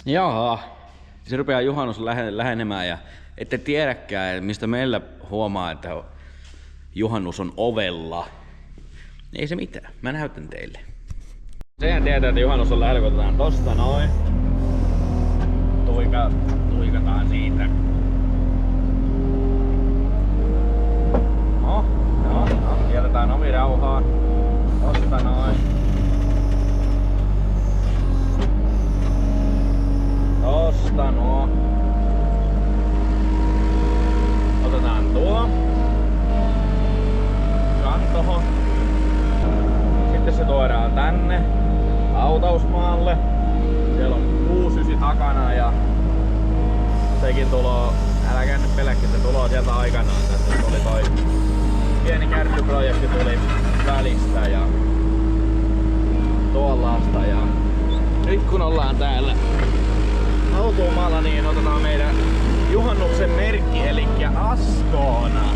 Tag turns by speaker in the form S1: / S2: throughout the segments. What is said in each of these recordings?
S1: Jaha, se rupeaa juhannus lähenemään ja ette tiedäkään, mistä meillä huomaa, että juhannus on ovella. Ei se mitään, mä näytän teille. Sehän tietää, että juhannus on lähellä, kun otetaan tosta noin. Tuikataan siitä. No, jätetään omi rauhaan. Tosta noin. Tosta nuo. Otetaan tuo. Kantohon. Sitten se tuodaan tänne hautausmaalle. Siellä on 69 takana ja sekin tuloo, älkää nyt peläkki, se tuloo sieltä aikanaan. Tässä tuli toi pieni kärryprojekti tuli välistä ja tuollaista ja nyt kun ollaan täällä hautuumaalla, niin otetaan meidän juhannuksen merkki, eli Ascona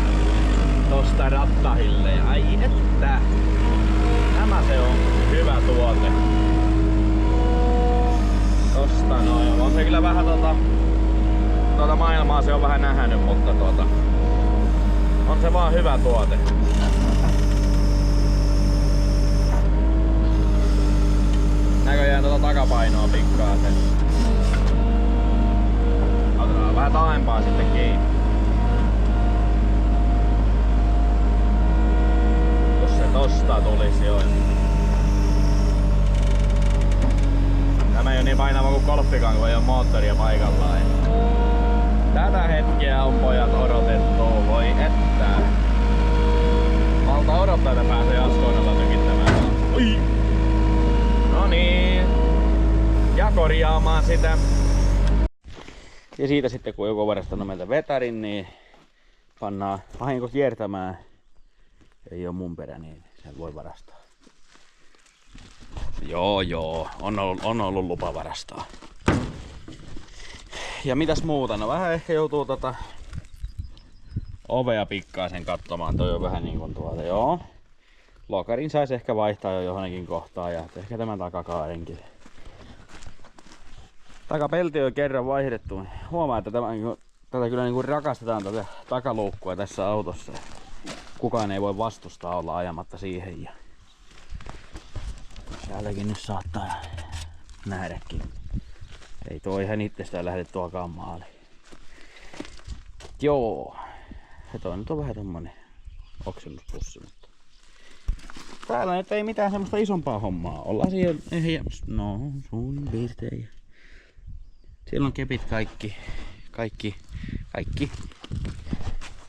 S1: tosta rattahille. Ai että! Tämä se on hyvä tuote. Tosta noin. On se kyllä vähän tuota maailmaa se on vähän nähnyt, mutta on se vaan hyvä tuote. Näköjään takapainoa pikkaisen. Otetaan vähän taaempaa sitten kiinni. Jos se tosta tulisi jo. Tämä ei ole niin painava kuin golfikaan, kun ei ole moottoria paikallaan. Tätä hetkeä on pojat odotettu, voi että. Valta odottaa, että pääsee Asconalla tykittämään. Oi! No niin. Ja korjaamaan sitä. Ja siitä sitten kun joku varastanut meiltä vetarin, niin pannaan vahinko kiertämään. Ei oo mun perä, niin sen voi varastaa. Joo, on ollut lupa varastaa. Ja mitäs muuta? No vähän ehkä joutuu ovea pikkaisen katsomaan. Toi on vähän niin kuin joo. Lokarin saisi ehkä vaihtaa jo johonkin kohtaan ja ehkä tämän takakaarenkin. Takapelti on kerran vaihdettu. Huomaa, että tätä kyllä niin kuin rakastetaan tätä takaluukkua tässä autossa. Kukaan ei voi vastustaa olla ajamatta siihen. Ja täälläkin nyt saattaa nähdäkin. Ei tuo ihan itsestään lähde tuokaan maaliin. Joo. Se toi nyt on vähän tommonen oksennuspussi. Mutta täällä nyt ei mitään semmoista isompaa hommaa. Ollaan siellä no sun piirtein. Siellä on kepit kaikki.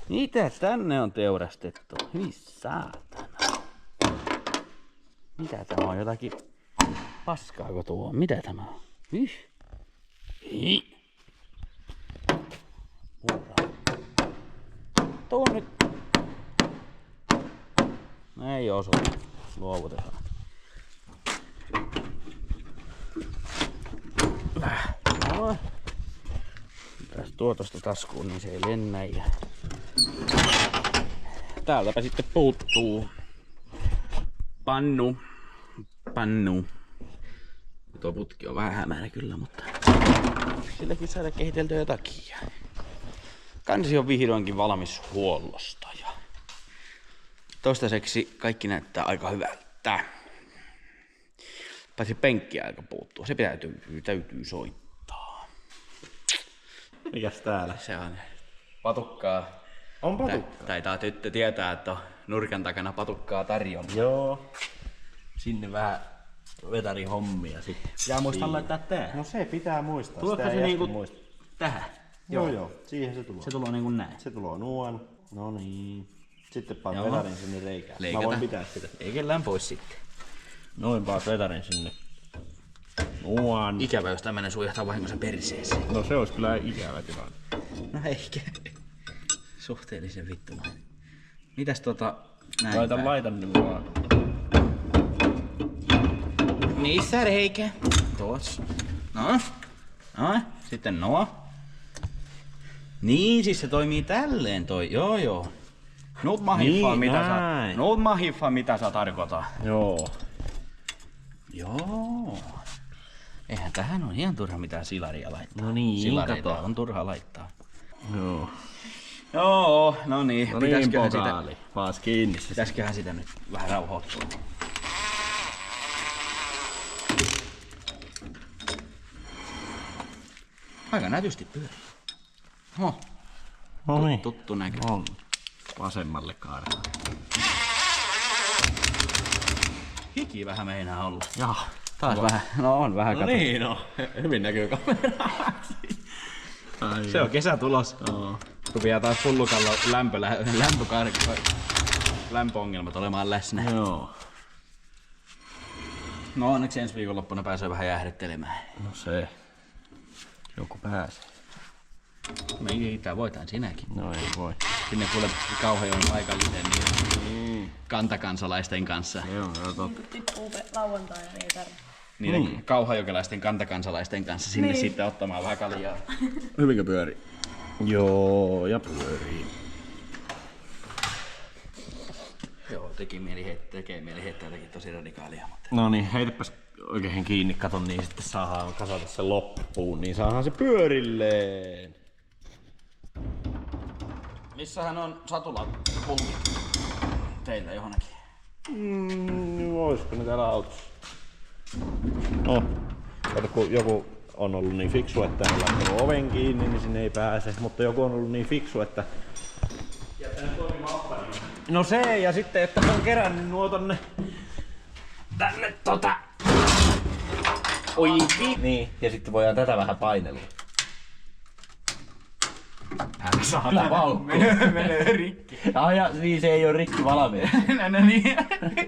S1: Mitä tänne on teurastettu? Hyi saatana. Mitä tämä on? Jotakin paskaako tuo? Mitä tämä on? Tuu nyt. Ei osu. Luovutetaan. No. Tässä tuo tosta taskuun, niin se ei lennä. Ja täältäpä sitten puuttuu pannu. Tuo putki on vähän hämärä kyllä, mutta silläkin saada kehiteltyä jotakin. Kansi on vihdoinkin valmis huollosta ja toistaiseksi kaikki näyttää aika hyvältä. Paitsi penkkiä aika puuttuu, se täytyy soittaa.
S2: Mikäs täällä?
S1: Se on patukkaa.
S2: On patukkaa?
S1: Taitaa tyttö tietää, että on nurkan takana patukkaa tarjolla.
S2: Joo. Sinne vähän vetarihommia sitten.
S1: Pitää muistaa laittaa tää.
S2: No se pitää muistaa.
S1: Tuleeko se niinku tähän?
S2: Joo, siihen se tulee.
S1: Se tulee niinku näin.
S2: Se tulee nuon. No niin. Sitten paat vetarin sinne reikään.
S1: Leikata.
S2: Mä voin pitää sitä.
S1: Ei kellään pois sitten.
S2: Noin paat vetarin sinne. Nuon.
S1: Ikävä, jos tämmönen sujahtaa vahingossa perseeseen.
S2: No se olisi kyllä ikävä tilanne.
S1: No eikä. Suhteellisen vittumainen. Mitäs näin
S2: Laitan nyt vaan.
S1: Missä reikä? Tuossa. No. Sitten nuo. Niin, siis se toimii tälleen toi. Joo. Nyt mä hiffaan mitä sä tarkoitat.
S2: Joo.
S1: Joo.
S3: Eihän tähän on ihan turha mitään silaria laittaa.
S2: No niin,
S3: Silareita
S2: kato.
S3: on turha laittaa.
S2: Joo.
S3: Joo, no niin.
S2: No niin,
S3: Pitäisköhän sitä,
S2: pokaali. Paas kiinni se.
S3: pitäisköhän sitä nyt vähän rauhoittua. Aika nätysti pyörii. Oho,
S2: No niin.
S3: tuttu näkö.
S2: On. Vasemmalle kaarella.
S3: Hiki vähän meinaa olla.
S2: Jaa.
S3: Taas vähän, no on vähän
S2: No niin, no. Hyvin näkyy kameraa. Ai
S3: Se on kesä tulos.
S2: joo.
S3: Rupeaa taas hullukalla lämpöongelmat olemaan läsnä.
S2: Joo.
S3: No onneksi ensi viikonloppuna pääsee vähän jäähdyttelemään.
S2: No se. Joku pääsee.
S3: Me itään voitaan sinäkin.
S2: No ei voi.
S3: Sinne kuule Kauhajoen paikallisen niin kantakansalaisten kanssa.
S2: Joo, totta.
S4: Tippuu lauantaina, niin ei tarvitse.
S3: Niiden kauhajokelaisten kantakansalaisten kanssa sinne sitten ottamaan vähän kaljaa.
S2: Hyvinkö pyörii? Joo, ja pyörii.
S3: Joo, tekee mieli heittää jotakin tosi radikaalia. Mutta...
S2: No niin, heitäpäs oikein kiinni, kato niin sitten saadaan kasata se loppuun, niin saadaan se pyörilleen.
S3: Missähän on satulapultit teillä johonkin?
S2: Olisiko ne täällä autossa? No, kato kun joku on ollut niin fiksu, että on laittanut oven kiinni, niin sinne ei pääse, mutta joku on ollut niin fiksu, että no se, ja sitten että on kerännyt nuo tonne tänne oi niin, ja sitten voidaan tätä vähän painella. Kyllä vauhku.
S3: Menee rikki.
S2: Ja niin se ei oo rikki valmiin.
S3: No niin,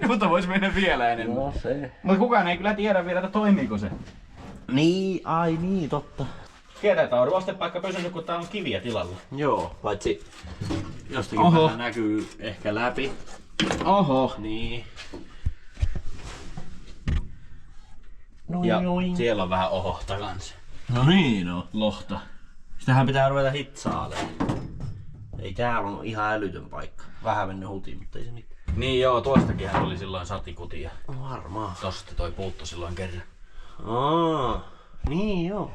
S3: mutta vois mennä vielä enemmän.
S2: No se.
S3: Mutta kukaan ei kyllä tiedä vielä, että toimiiko se.
S2: Niin, ai niin, totta.
S3: Tiedetään, että on ruostepaikka pysynyt, kun täällä on kiviä tilalla.
S2: Joo, paitsi jostakin
S3: Oho.
S2: vähän näkyy ehkä läpi.
S3: Oho.
S2: Niin.
S3: Ja siellä on vähän ohohta kanssa.
S2: No niin, no. Lohta. Sitähän pitää ruveta hitsaaleen. Ei täällä on ihan älytön paikka. Vähän mennyt hutiin, mutta ei se mitään.
S3: Niin joo, tuostakin hän oli silloin satikutia.
S2: Varmaan.
S3: Tosta toi puuttu silloin kerran.
S2: Niin joo.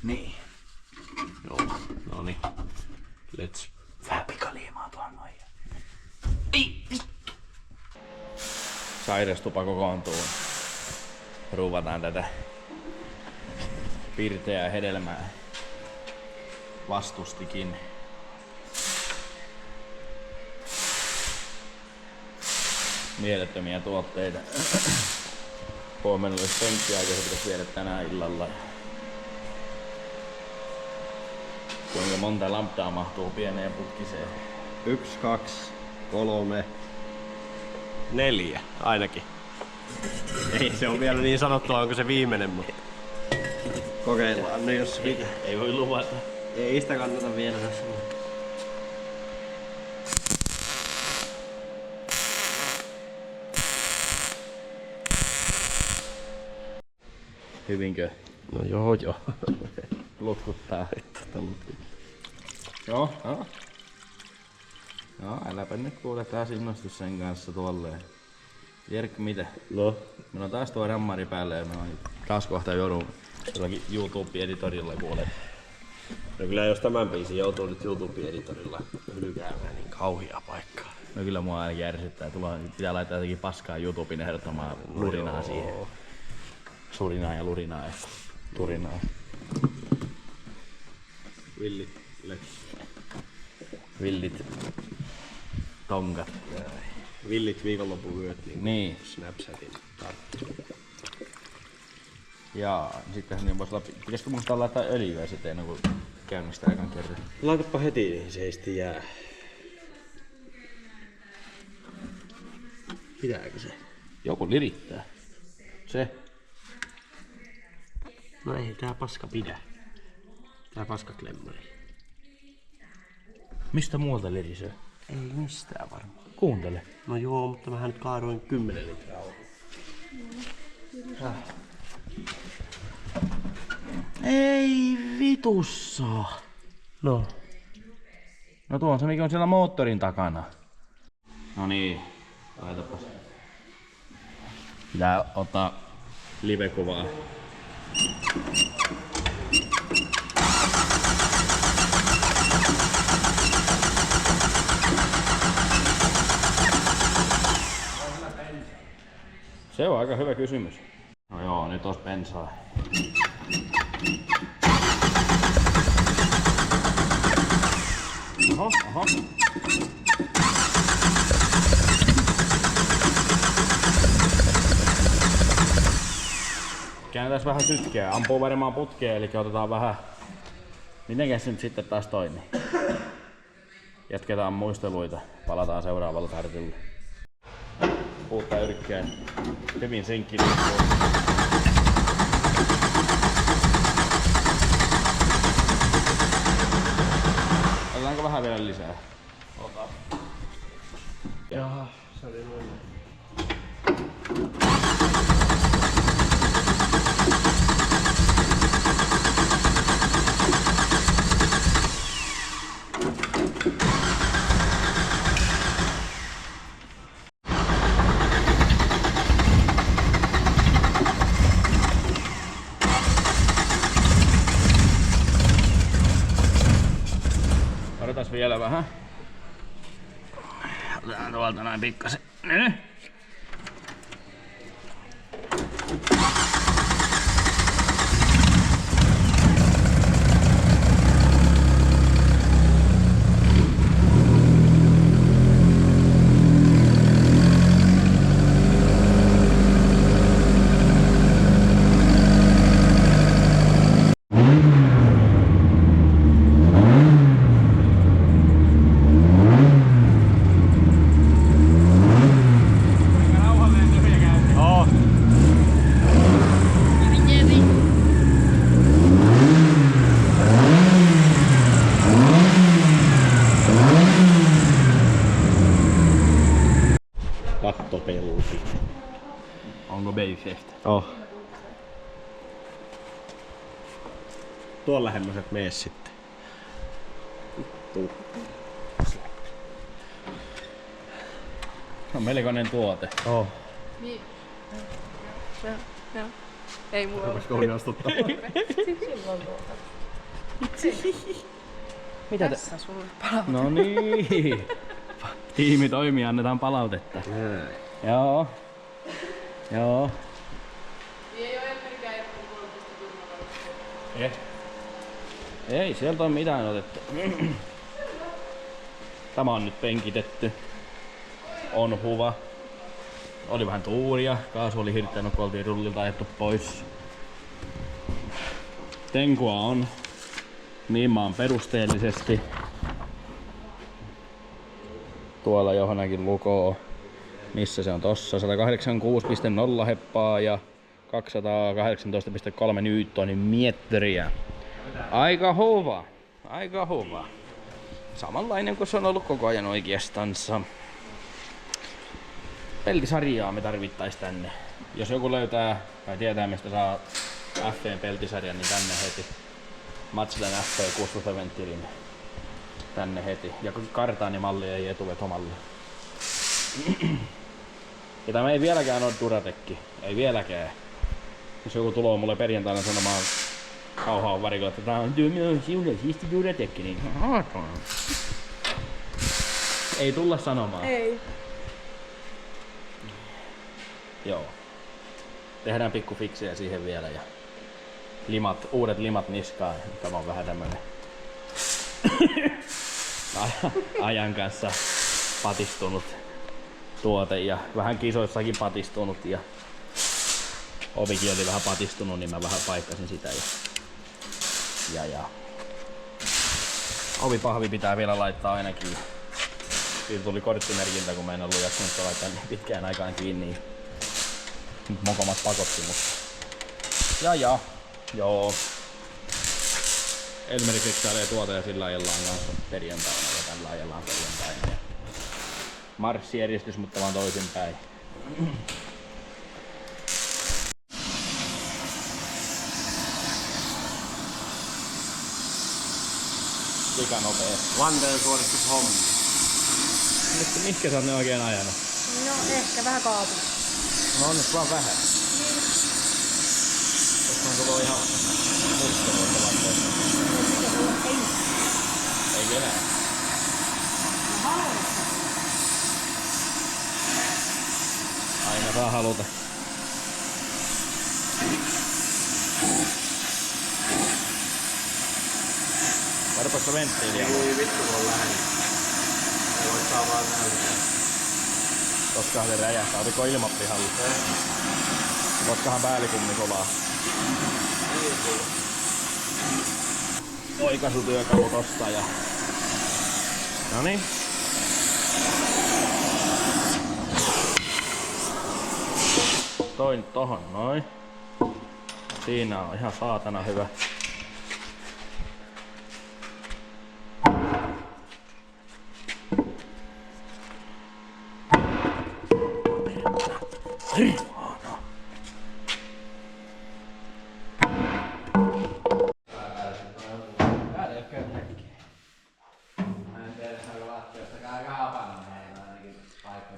S3: Niin.
S2: Joo, no niin. Let's.
S3: Vähän pikaliimaa tuohon noin.
S1: Sairastupa kokoontuu. Ruuvataan tätä pirteää hedelmää. Vastustikin. Mielettömiä tuotteita. Huomenna olisi penkkiaika, se pitäisi viedä tänään illalla. Kuinka monta lambdaa mahtuu pieneen putkiseen?
S5: 1, 2, 3, 4 ainakin. Ei se on vielä niin sanottua, onko se viimeinen, mutta kokeillaan nyt jos mitä.
S2: Ei voi luvata.
S5: Ei sitä kannata vielä tässä.
S1: Hyvinkö?
S5: No joo.
S1: Lutkuttaa. Joo, joo. No, äläpä nyt kuule taas innostu sen kanssa tuolleen. Jerkki, mitä?
S2: No.
S1: Meillä on taas tuo rammari päälle ja me on taas kohta joudun jollakin YouTube-editorilla kuule.
S5: No kyllä jos tämän biisin joutuu nyt YouTube-editorilla hylkäämään, niin kauhia paikkaa.
S1: No kyllä mua ainakin ärsyttää. Pitää laittaa jotenkin paskaa YouTubeen ehdottomaan lurinaa siihen. Surinaa ja lurinaa ja turinaa.
S5: Villit.
S1: Villit tonkat.
S5: Villit viikonlopun yöt
S1: Niin.
S5: Snapchatin tarttuu.
S1: Jaa, sittenhän niin voisi olla... Pitäisikö muistaa laittaa öljyä sitten ennen kuin käynnistää ekan kerran?
S5: Laitapa heti, niin se ei sitten jää. Pitääkö se?
S1: Joku lirittää. Se.
S5: No ei tää paska pidä. Tää paska klemmari.
S1: Mistä muualta lirisee?
S5: Ei mistään varmaan.
S1: Kuuntele.
S5: No joo, mutta mähän nyt kaadoin 10 litraa.
S1: Ei vitussa.
S5: No.
S1: No tuo on se mikä on siellä moottorin takana. No niin, laitapas. Pitää ottaa live-kuvaa Se on aika hyvä kysymys. No joo, nyt olisi bensaa. Oho. Käännetään vähän sytkeä. Ampuu varmaan putkeen, eli otetaan vähän... Mitenkäs se nyt sitten taas toimii? Jatketaan muisteluita. Palataan seuraavalla tartilla. Uutta yrkkää. Hyvin sinkki. Otetaanko vähän vielä lisää? Ota.
S5: Jaha, se oli noin.
S1: Odotas vielä vähän. Otetaan tuolta noin pikkasen. Nyt.
S2: Kattopelti.
S1: Onko Baychef?
S2: Oh. Tuon lähemmäiset mee sitten. Vittu.
S1: On melkoinen tuote.
S2: Oh.
S4: Niin. Joo. Ei mulla ole.
S5: Rupesko huijastuttaa?
S4: Silloin tuota.
S1: Mitä
S4: Tässä sulle palaut.
S1: No niin. Tiimi toimii, annetaan palautetta. Joo. Joo.
S4: Ei oo Elmerikään
S1: Ei, sieltä on mitään otettu. Tämä on nyt penkitetty. On huva. Oli vähän tuuria. Kaasu oli hirttänyt, kun oltiin rullilta ajettu pois. Tenkua on. Niimaan perusteellisesti. Tuolla johonkin lukoo. Missä se on tossa? 186,0 heppaa ja 218,3 newtonin mietteriä. Aika hova. Aika hova. Samanlainen kuin se on ollut koko ajan oikeastansa. Peltisarjaa me tarvittais tänne. Jos joku löytää tai tietää mistä saa FV:n peltisarjan, niin tänne heti. Matsudan FV 16 venttiilin. Tänne heti. Ja kartaanimalli ei etuvetomalli. Ja tämä ei vieläkään ole Duratekki. Ei vieläkään. Jos joku tulee mulle perjantaina sanomaan kauhaan varikolla, että tää on sinulle siisti Duratekki, niin ei tulla sanomaan.
S4: Ei.
S1: Joo. Tehdään pikku fiksejä siihen vielä ja uudet limat niskaan. Tämä on vähän tämmönen ajan kanssa patistunut tuote ja vähän kisoissakin patistunut ja ovikin oli vähän patistunut, niin mä vähän paikkasin sitä ja ovipahvi pitää vielä laittaa ainakin. Siitä tuli korttimerkintä, kun mä en ollut jaksanut laittaa niin pitkään aikaan kiinni. Nyt mokomat pakotti mut. Joo. Elmeri fiksailee tuota ja sillä ajellaan kanssa perjantaina ja tällä ajellaan perjantaina. Marssijärjestys, mutta vaan toisinpäin. Liika nopeesti.
S5: Vanteen suoristus hommi.
S1: Nyt mihinkä sä oot ne oikein ajanut?
S4: No ehkä vähän kaapu.
S1: No on nyt vaan vähän.
S3: Koska on tullut ihan musta tuossa laitteessa. Ei vielä. Aina saa haluta. Varpasko venttiiliä?
S5: Ei vittu kun on lähellä. Ei voi saa vaan näyttää.
S2: Koskahan se räjähtää. Oliko ilmat pihalla? Koskahan päällikummi kovaa.
S5: Ei tullut.
S2: Oikaisutyökalu tosta ja... Noniin. Toin tohon noin. Siinä on ihan saatana hyvä.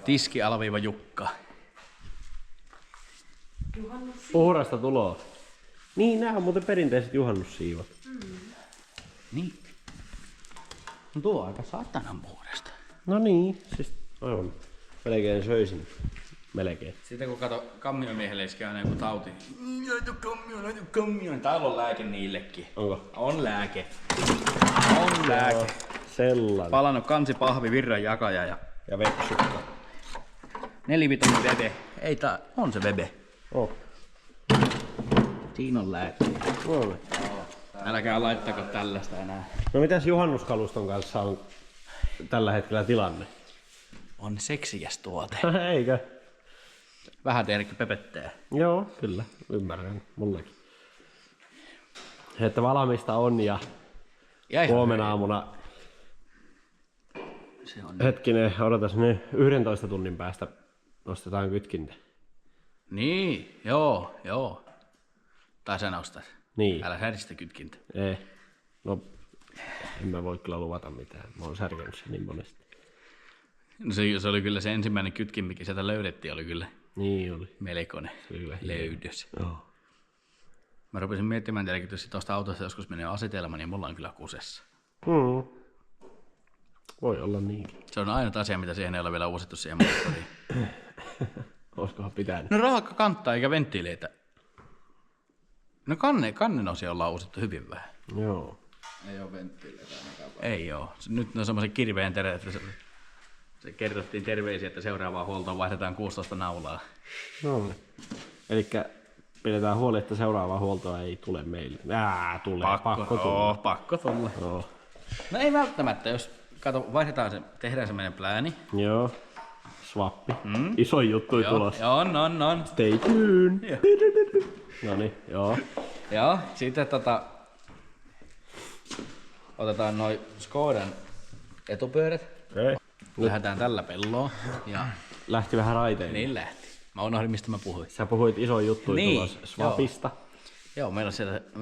S3: Tiski-Jukka.
S5: Puhdasta tuloa. Niin, nää on muuten perinteiset juhannussiivot.
S3: Niin. No tuo on aika satanan puhdasta.
S5: No niin, siis aivan. Melkein söisin. Melkein.
S3: Sitten kun kato kamminomiehelle iskee aina joku tauti. Laitu kammio. Täällä on lääke niillekin.
S5: Onko?
S3: On lääke. On lääke.
S5: Sellainen.
S3: Palannut kansipahvi, virran jakaja ja
S5: Ja vepsukka.
S3: 4-vitoinen vebe. Ei on se vebe.
S5: Oh.
S3: Siinä on lääke.
S5: No.
S3: Älkää laittako tällaista enää.
S5: No mitäs juhannuskaluston kanssa on tällä hetkellä tilanne?
S3: On seksikäs tuote.
S5: Eikö?
S3: Vähän tehdäkin pepettää.
S5: Joo, kyllä. Ymmärrän. Mullekin. Että valmista on ja huomenna aamuna
S3: se on.
S5: hetkinen, odotas nyt 11 tunnin päästä nostetaan kytkintä.
S3: Niin, joo. Tai sä nostat.
S5: Niin.
S3: Älä säristä kytkintä.
S5: Ei. No, en mä voi kyllä luvata mitään. Mä oon särkenyt sen niin monesti.
S3: No se oli kyllä se ensimmäinen kytkin, mikä sieltä löydettiin, oli kyllä
S5: Niin oli.
S3: melkoinen
S5: Kyllä.
S3: löydös.
S5: Joo.
S3: Mä rupesin miettimään tietenkin, että jos tuosta autosta joskus menee asetelma, niin mulla on kyllä kusessa.
S5: Voi olla niinkin.
S3: Se on ainut asia, mitä siihen ei ole vielä uusittu siihen moottoriin.
S5: Olisikohan pitänyt?
S3: No raakka kantaa eikä venttiileitä. No kannen osia ollaan uusittu hyvin vähän.
S5: Joo.
S3: Ei oo venttiileitä ainakaan. Ei oo. Nyt on semmoisen kirveen se kerrottiin terveisiä, että seuraavaan huoltoon vaihdetaan 16 naulaa.
S5: No. Elikkä pidetään huoli, että seuraavaa huoltoa ei tule meille. Tulee. Pakko tulla.
S3: Pakko tulla.
S5: Joo.
S3: No ei välttämättä, jos vaihdetaan se, tehdään se meidän plääni.
S5: Joo. Swappi. Iso juttu tulossa.
S3: Joo, on.
S5: Stay tuned. Noniin, joo.
S3: Joo, sitten otetaan noi Skodan etupyörät.
S5: Okay.
S3: Lähdetään tällä pelloon. Ja
S5: Lähti vähän raiteille.
S3: niin lähti. Mä unohdin, mistä mä puhuin.
S5: Sä puhuit iso juttu tulossa Swapista.
S3: Joo, meillä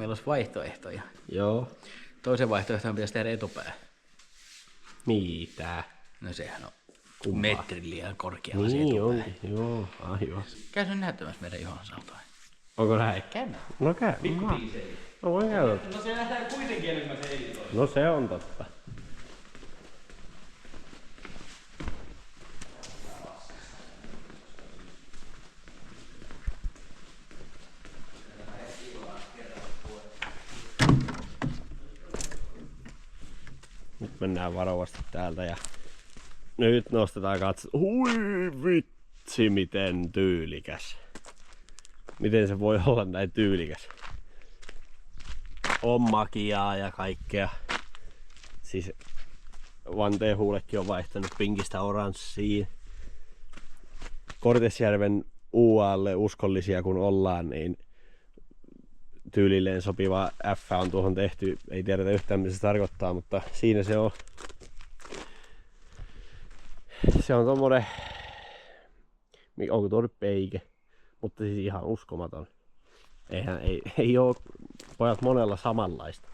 S3: olisi vaihtoehtoja.
S5: Joo.
S3: Toisen vaihtoehtoon pitäisi tehdä etupää.
S5: Mitä?
S3: No sehän on metrin liian korkealla se
S5: Niin
S3: etupää.
S5: onkin. Joo, aivan.
S3: Käy sen näyttämässä meidän Johansaltoa.
S5: Onko näin?
S3: Käy.
S5: No käy. No voi käydä.
S3: No se nähdään kuitenkin enemmän se editoa.
S5: No se on totta. Nyt mennään varovasti täältä ja nyt nostetaan katso. Hui vitsi miten tyylikäs. Miten se voi olla näin tyylikäs? On makiaa ja kaikkea. Siis vanteen huulekin on vaihtanut pinkistä oranssiin. Kortesjärven UAlle uskollisia kun ollaan, niin tyylilleen sopiva F on tuohon tehty. Ei tiedetä yhtään mitä se tarkoittaa, mutta siinä se on. Se on tommonen, onko tuo nyt peike, mutta siis ihan uskomaton. Ei oo pojat monella samanlaista.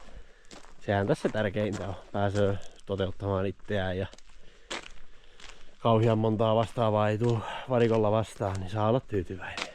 S5: Sehän tässä tärkeintä on. Pääsee toteuttamaan itseään ja kauhean montaa vastaavaa ei tuu varikolla vastaan, niin saa olla tyytyväinen.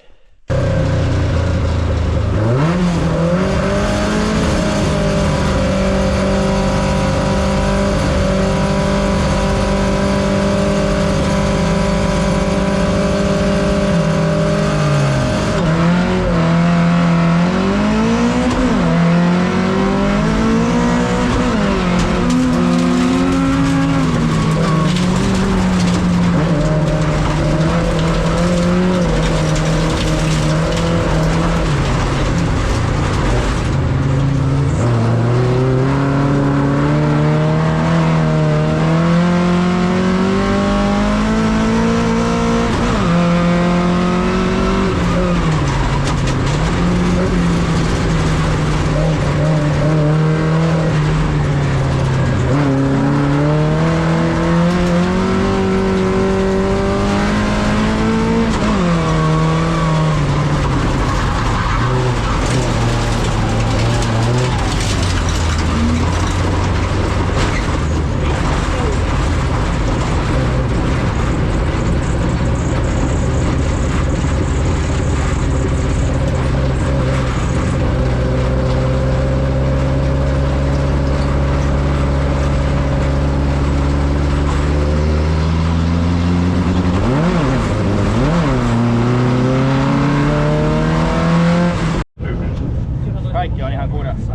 S1: ihan kunnossa.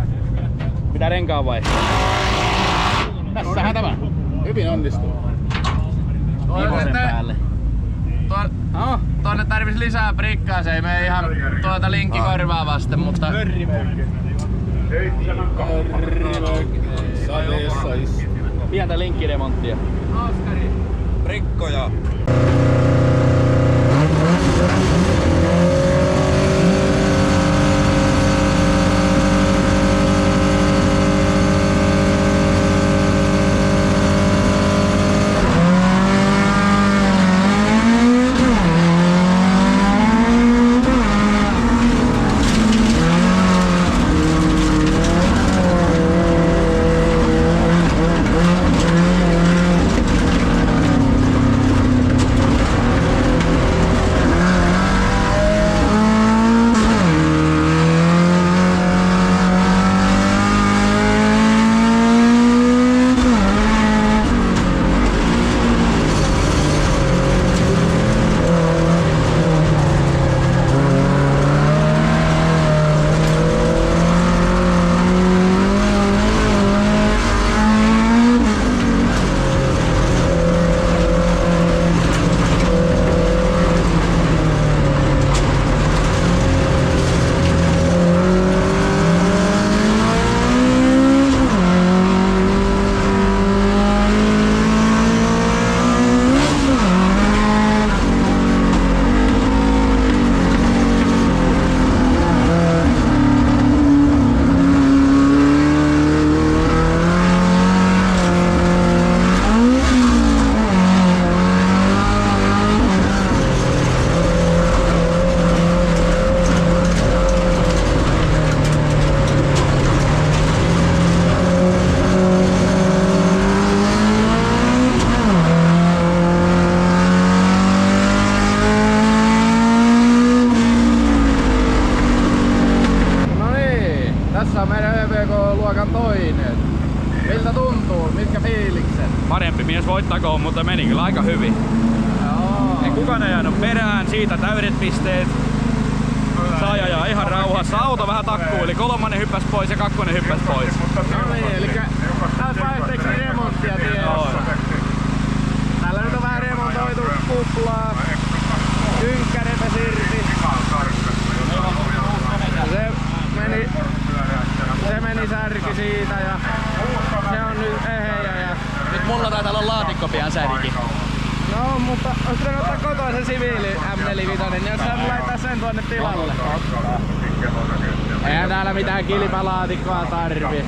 S1: Mitä renkaan vai? Tässähän tämä. Hyvin onnistuu.
S3: Viivosen päälle. Tuonne tarvis lisää prikkaa, se ei mene ihan tuota linkkikorvaa vasten, mutta...
S1: Pientä linkkiremonttia.
S5: Rikkoja.
S1: Tässä on meidän ÖPK-luokan toinen. Miltä tuntuu? Mitkä fiilikset?
S3: Parempi mies voittakoon, mutta meni kyllä aika hyvin.
S1: Joo.
S3: Ei kukaan ei jäänyt perään, siitä täydet pisteet. Saa ajaa ihan rauhassa. Auto vähän takkuili, kolmonen hyppäs pois ja kakkonen hyppäs pois.
S1: No niin, eli taas vaihteeksi remonttia tiedossa. Täällä nyt on vähän remontoitu kuplaa, kynkkä repesi irti. Se meni särki siitä ja se on nyt eheä ja...
S3: Nyt mulla taitaa olla laatikko pian särki.
S1: No, mutta olisi pitänyt ottaa kotoa se siviili M45, niin jos hän laittaa sen tuonne tilalle. Eihän täällä mitään kilpalaatikkoa tarvi.